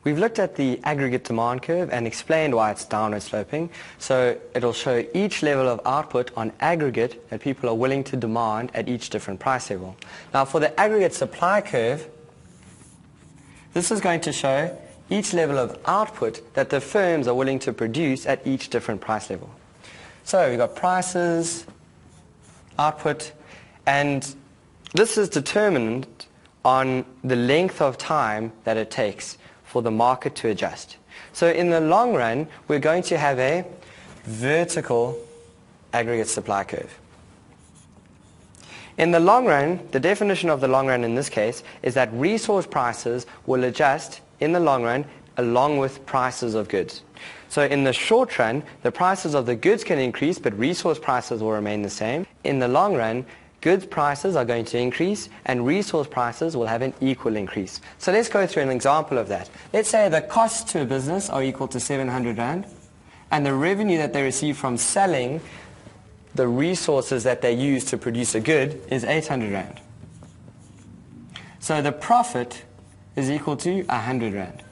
We've looked at the aggregate demand curve and explained why it's downward sloping. So it'll show each level of output on aggregate that people are willing to demand at each different price level. Now for the aggregate supply curve, this is going to show each level of output that the firms are willing to produce at each different price level. So we've got prices, output, and this is determined on the length of time that it takes for the market to adjust. So in the long run, we're going to have a vertical aggregate supply curve. In the long run, the definition of the long run in this case is that resource prices will adjust in the long run along with prices of goods. So in the short run, the prices of the goods can increase, but resource prices will remain the same. In the long run, goods prices are going to increase and resource prices will have an equal increase. So let's go through an example of that. Let's say the costs to a business are equal to 700 Rand and the revenue that they receive from selling the resources that they use to produce a good is 800 Rand. So the profit is equal to 100 Rand.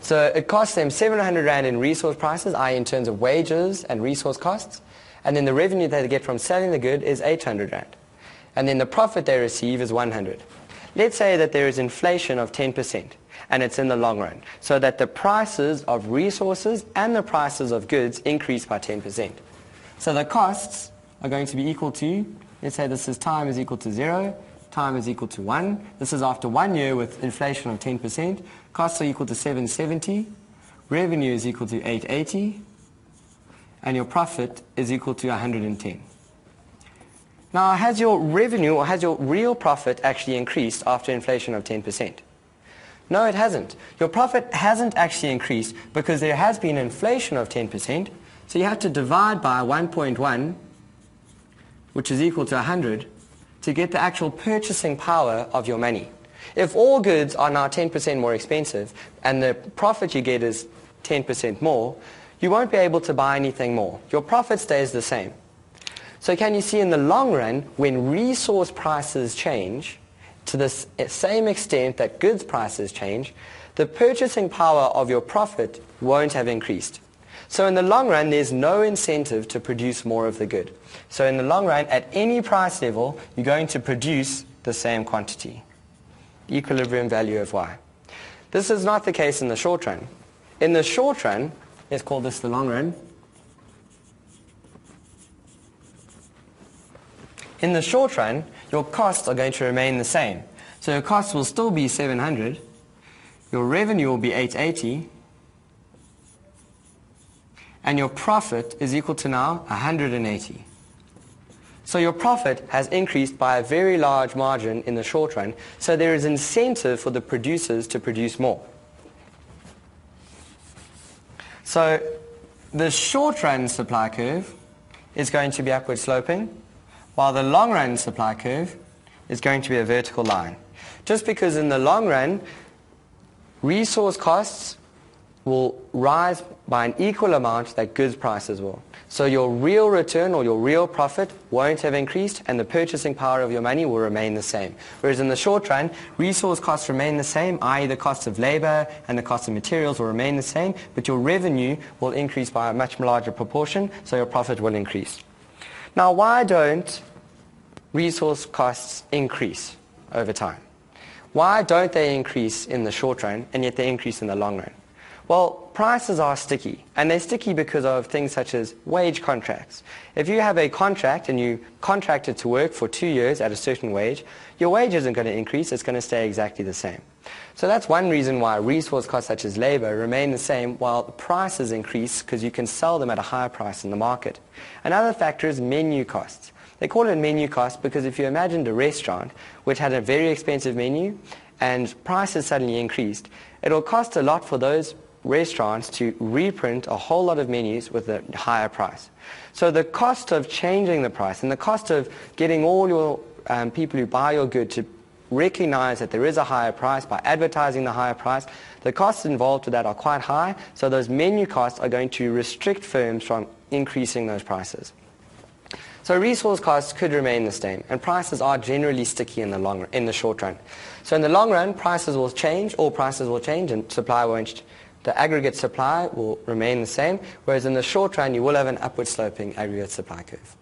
So it costs them 700 Rand in resource prices, i.e. in terms of wages and resource costs. And then the revenue that they get from selling the good is 800 Rand. And then the profit they receive is 100. Let's say that there is inflation of 10% and it's in the long run, so that the prices of resources and the prices of goods increase by 10%. So the costs are going to be equal to, let's say this is time is equal to 0, time is equal to 1. This is after 1 year with inflation of 10%. Costs are equal to 770. Revenue is equal to 880. And your profit is equal to 110. Now, has your revenue or has your real profit actually increased after inflation of 10%? No, it hasn't. Your profit hasn't actually increased because there has been inflation of 10%. So you have to divide by 1.1, which is equal to 100, to get the actual purchasing power of your money. If all goods are now 10% more expensive and the profit you get is 10% more, you won't be able to buy anything more. Your profit stays the same. So can you see in the long run, when resource prices change to the same extent that goods prices change, the purchasing power of your profit won't have increased. So in the long run, there's no incentive to produce more of the good. So in the long run, at any price level, you're going to produce the same quantity. Equilibrium value of Y. This is not the case in the short run. In the short run, let's call this the long run. In the short run, your costs are going to remain the same. So your costs will still be 700. Your revenue will be 880. And your profit is equal to now 180. So your profit has increased by a very large margin in the short run. So there is incentive for the producers to produce more. So the short run supply curve is going to be upward sloping, while the long run supply curve is going to be a vertical line. Just because in the long run, resource costs will rise by an equal amount that goods prices will. So your real return or your real profit won't have increased and the purchasing power of your money will remain the same. Whereas in the short run, resource costs remain the same, i.e. the cost of labor and the cost of materials will remain the same, but your revenue will increase by a much larger proportion, so your profit will increase. Now, why don't resource costs increase over time? Why don't they increase in the short run and yet they increase in the long run? Well, prices are sticky, and they're sticky because of things such as wage contracts. If you have a contract and you contracted to work for 2 years at a certain wage, your wage isn't going to increase, it's going to stay exactly the same. So that's one reason why resource costs such as labor remain the same while the prices increase, because you can sell them at a higher price in the market. Another factor is menu costs. They call it menu cost because if you imagined a restaurant which had a very expensive menu and prices suddenly increased, it'll cost a lot for those restaurants to reprint a whole lot of menus with a higher price. So the cost of changing the price and the cost of getting all your people who buy your good to recognize that there is a higher price by advertising the higher price, the costs involved with that are quite high, so those menu costs are going to restrict firms from increasing those prices. So resource costs could remain the same, and prices are generally sticky in the short run. So in the long run, prices will change, all prices will change, and supply won't. The aggregate supply will remain the same, whereas in the short run, you will have an upward sloping aggregate supply curve.